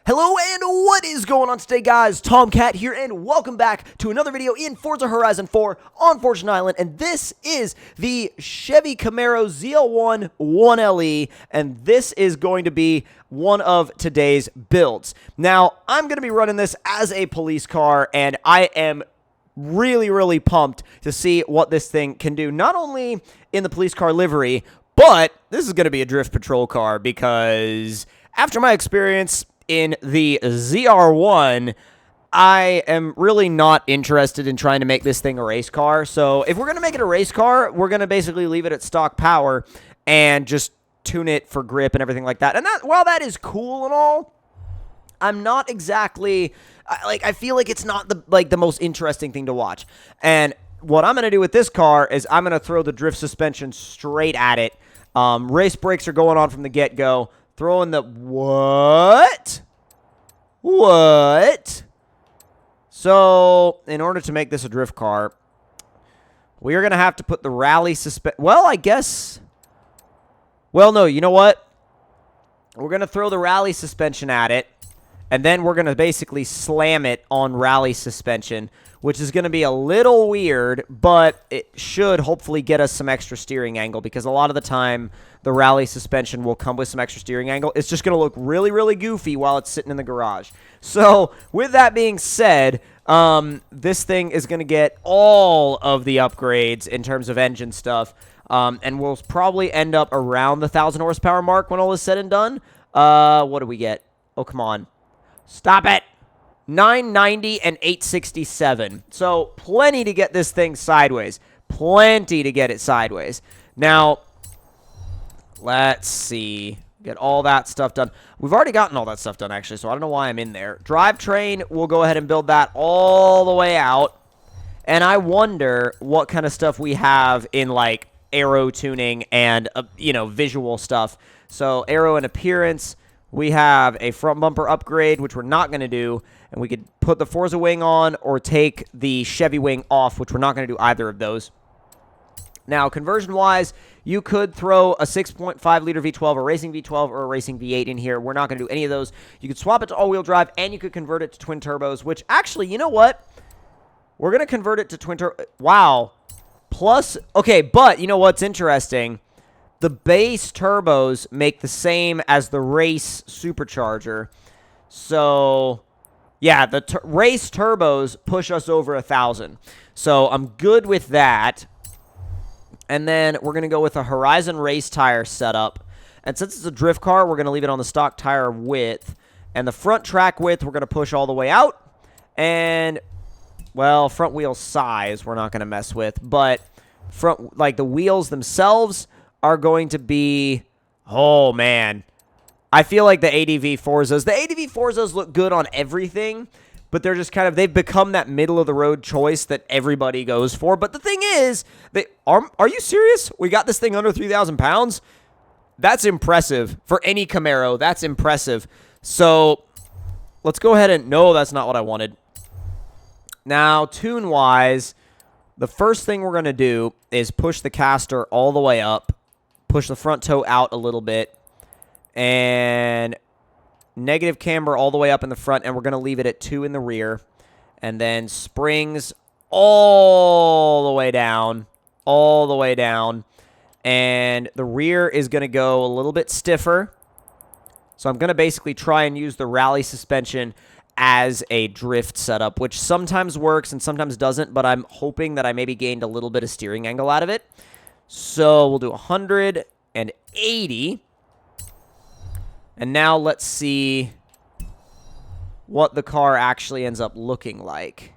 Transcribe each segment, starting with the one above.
Hello and what is going on today, guys? Tomcat here and welcome back to another video in Forza Horizon 4 on Forza Island, and this is the Chevy Camaro ZL1 1LE, and this is going to be one of today's builds. Now, I'm going to be running this as a police car, and I am really pumped to see what this thing can do, not only in the police car livery, but this is going to be a drift patrol car, because after my experience in the ZR1, I am really not interested in trying to make this thing a race car. So if we're going to make it a race car, we're going to basically leave it at stock power and just tune it for grip and everything like that. And that, while that is cool and all, I'm not exactly, I feel like it's not the most interesting thing to watch. And what I'm going to do with this car is I'm going to throw the drift suspension straight at it. Race brakes are going on from the get-go. Throwing the... What? So, in order to make this a drift car, we are going to have to put the rally suspension... Well, I guess... Well, no, you know what? We're going to throw the rally suspension at it, and then we're going to basically slam it on rally suspension, which is going to be a little weird, but it should hopefully get us some extra steering angle, because a lot of the time the rally suspension will come with some extra steering angle. It's just going to look really goofy while it's sitting in the garage. So with that being said, this thing is going to get all of the upgrades in terms of engine stuff, and we'll probably end up around the 1,000 horsepower mark when all is said and done. What do we get? Oh, come on. Stop it. 990 and 867. So plenty to get this thing sideways. Plenty to get it sideways. Now, let's see. Get all that stuff done. We've already gotten all that stuff done, actually, so I don't know why I'm in there. Drivetrain, we'll go ahead and build that all the way out. And I wonder what kind of stuff we have in, like, aero tuning and, visual stuff. So, aero and appearance. We have a front bumper upgrade, which we're not going to do. And we could put the Forza wing on or take the Chevy wing off, which we're not going to do either of those. Now, conversion-wise, you could throw a 6.5-liter V12, a racing V12, or a racing V8 in here. We're not going to do any of those. You could swap it to all-wheel drive, and you could convert it to twin turbos, which actually, you know what? We're going to convert it to twin turbo. Wow. Plus, okay, but you know what's interesting? The base turbos make the same as the race supercharger. So, yeah, the race turbos push us over 1,000. So, I'm good with that. And then we're going to go with a Horizon race tire setup. And since it's a drift car, we're going to leave it on the stock tire width. And the front track width, we're going to push all the way out. And, well, front wheel size, we're not going to mess with. But, the wheels themselves are going to be, oh man, I feel like the ADV Forzas look good on everything, but they're just kind of, they've become that middle of the road choice that everybody goes for. But the thing is, are you serious? We got this thing under 3,000 pounds? That's impressive. For any Camaro, that's impressive. So let's go ahead and, no, that's not what I wanted. Now, tune-wise, the first thing we're going to do is push the caster all the way up. Push the front toe out a little bit, and negative camber all the way up in the front, and we're going to leave it at 2 in the rear, and then springs all the way down, and the rear is going to go a little bit stiffer, so I'm going to basically try and use the rally suspension as a drift setup, which sometimes works and sometimes doesn't, but I'm hoping that I maybe gained a little bit of steering angle out of it. So we'll do 180. And now let's see what the car actually ends up looking like.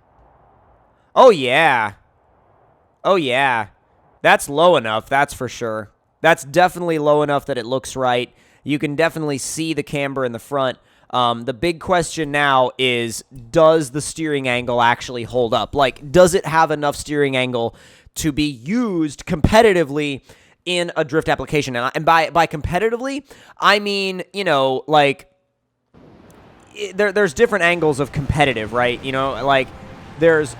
Oh, yeah. Oh, yeah. That's low enough, that's for sure. That's definitely low enough that it looks right. You can definitely see the camber in the front. The big question now is, does the steering angle actually hold up? Like, does it have enough steering angle to be used competitively in a drift application? And by competitively, I mean, there's different angles of competitive, right? There's...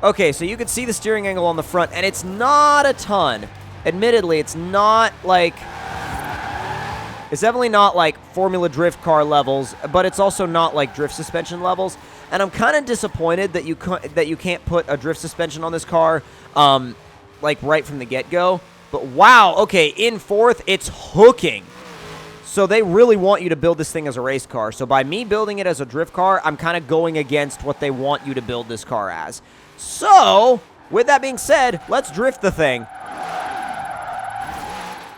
Okay, so you can see the steering angle on the front, and it's not a ton. Admittedly, it's not, It's definitely not like Formula Drift car levels, but it's also not like drift suspension levels. And I'm kind of disappointed that you can't put a drift suspension on this car, like right from the get-go. But wow, okay, in fourth, it's hooking. So they really want you to build this thing as a race car. So by me building it as a drift car, I'm kind of going against what they want you to build this car as. So, with that being said, let's drift the thing.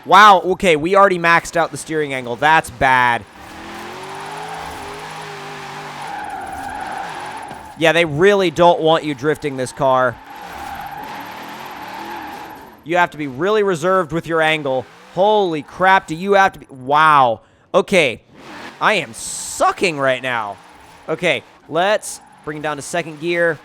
Wow, okay, we already maxed out the steering angle. That's bad. Yeah, they really don't want you drifting this car. You have to be really reserved with your angle. Holy crap, do you have to be... Wow. Okay, I am sucking right now. Okay, let's bring it down to second gear.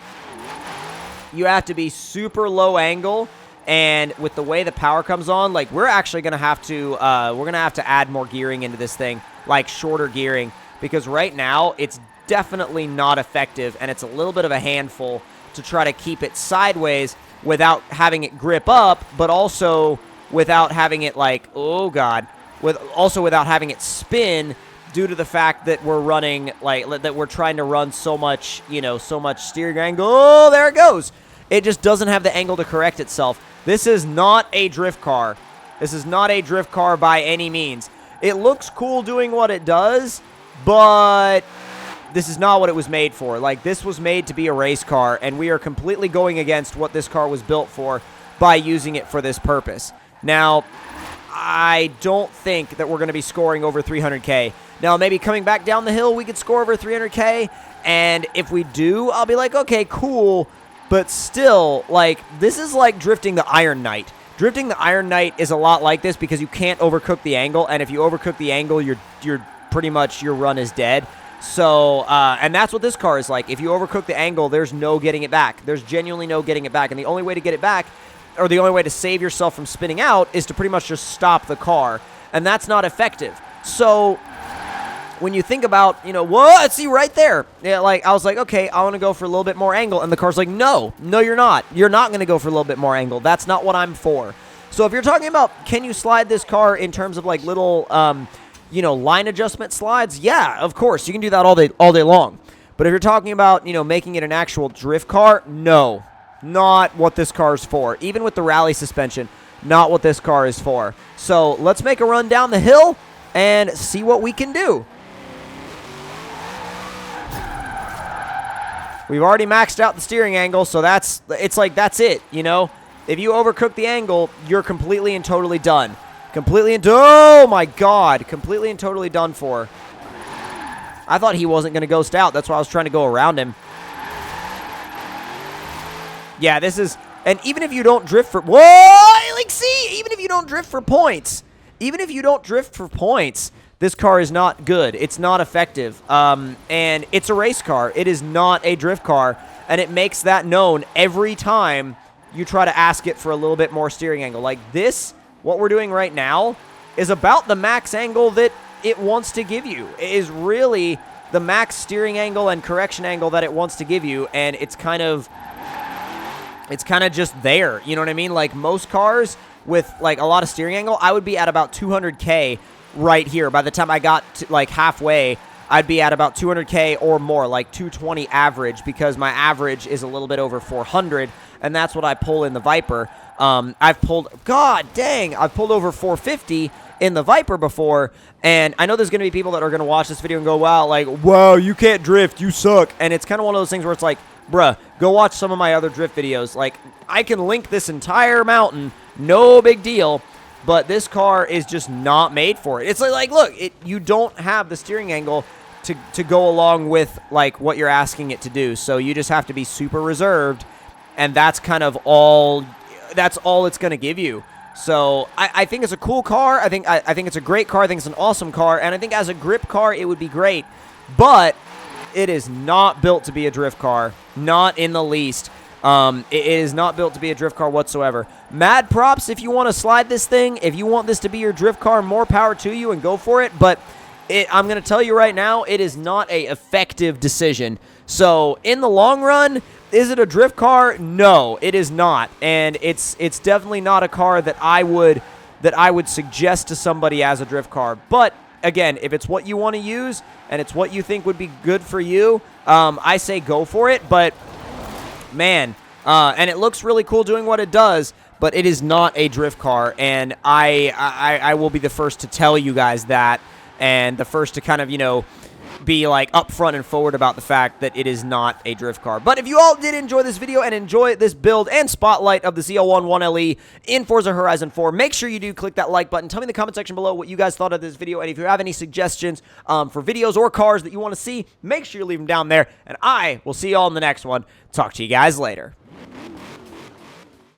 You have to be super low angle, and with the way the power comes on, like, we're actually going to have to, add more gearing into this thing, like shorter gearing, because right now, it's definitely not effective, and it's a little bit of a handful to try to keep it sideways without having it grip up, but also without having it like, oh god, without having it spin due to the fact that we're running, like, that we're trying to run so much, so much steering angle. Oh, there it goes. It just doesn't have the angle to correct itself. This is not a drift car. This is not a drift car by any means. It looks cool doing what it does, but this is not what it was made for. Like, this was made to be a race car, and we are completely going against what this car was built for by using it for this purpose. Now, I don't think that we're going to be scoring over 300K. Now, maybe coming back down the hill, we could score over 300K, and if we do, I'll be like, okay, cool, but still, like, this is like drifting the Iron Knight. Drifting the Iron Knight is a lot like this because you can't overcook the angle, and if you overcook the angle, you're pretty much, your run is dead. So, and that's what this car is like. If you overcook the angle, there's no getting it back. There's genuinely no getting it back, and the only way to get it back, or the only way to save yourself from spinning out, is to pretty much just stop the car, and that's not effective. So when you think about, what? See, right there. Yeah, like, I was like, okay, I want to go for a little bit more angle, and the car's like, no, you're not. You're not going to go for a little bit more angle. That's not what I'm for. So if you're talking about, can you slide this car in terms of, like, little, line adjustment slides, yeah, of course, you can do that all day long. But if you're talking about, making it an actual drift car, no. Not what this car is for. Even with the rally suspension, not what this car is for. So let's make a run down the hill and see what we can do. We've already maxed out the steering angle, so that's it, If you overcook the angle, you're completely and totally done. Oh my god, completely and totally done for. I thought he wasn't going to ghost out. That's why I was trying to go around him. Yeah, this is, and even if you don't drift for, whoa, like, see, even if you don't drift for points, this car is not good. It's not effective, and it's a race car. It is not a drift car, and it makes that known every time you try to ask it for a little bit more steering angle. Like this, what we're doing right now is about the max angle that it wants to give you. It is really the max steering angle and correction angle that it wants to give you, and it's kind of just there, you know what I mean? Like most cars with like a lot of steering angle, I would be at about 200K right here. By the time I got to like halfway, I'd be at about 200K or more, like 220 average, because my average is a little bit over 400, and that's what I pull in the Viper. I've pulled over 450 in the Viper before, and I know there's going to be people that are going to watch this video and go, wow, you can't drift, you suck. And it's kind of one of those things where it's like, bruh, go watch some of my other drift videos. Like, I can link this entire mountain, no big deal, but this car is just not made for it. It's like look, you don't have the steering angle to go along with, like, what you're asking it to do, so you just have to be super reserved, and that's kind of all it's going to give you. So I think it's a cool car. I think it's a great car. I think it's an awesome car, and I think as a grip car, it would be great, but it is not built to be a drift car, not in the least. It is not built to be a drift car whatsoever. Mad props if you want to slide this thing. If you want this to be your drift car, more power to you and go for it. But I'm going to tell you right now, it is not a effective decision. So in the long run, is it a drift car? No, it is not. And it's definitely not a car that I would that I would suggest to somebody as a drift car. But again, if it's what you want to use and it's what you think would be good for you, I say go for it. But man, and it looks really cool doing what it does, but it is not a drift car, and I will be the first to tell you guys that, and the first to kind of, you know, be like upfront and forward about the fact that it is not a drift car. But if you all did enjoy this video and enjoy this build and spotlight of the ZL1 1LE in Forza Horizon 4, make sure you do click that like button. Tell me in the comment section below what you guys thought of this video, and if you have any suggestions for videos or cars that you want to see, make sure you leave them down there, and I will see you all in the next one. Talk to you guys later.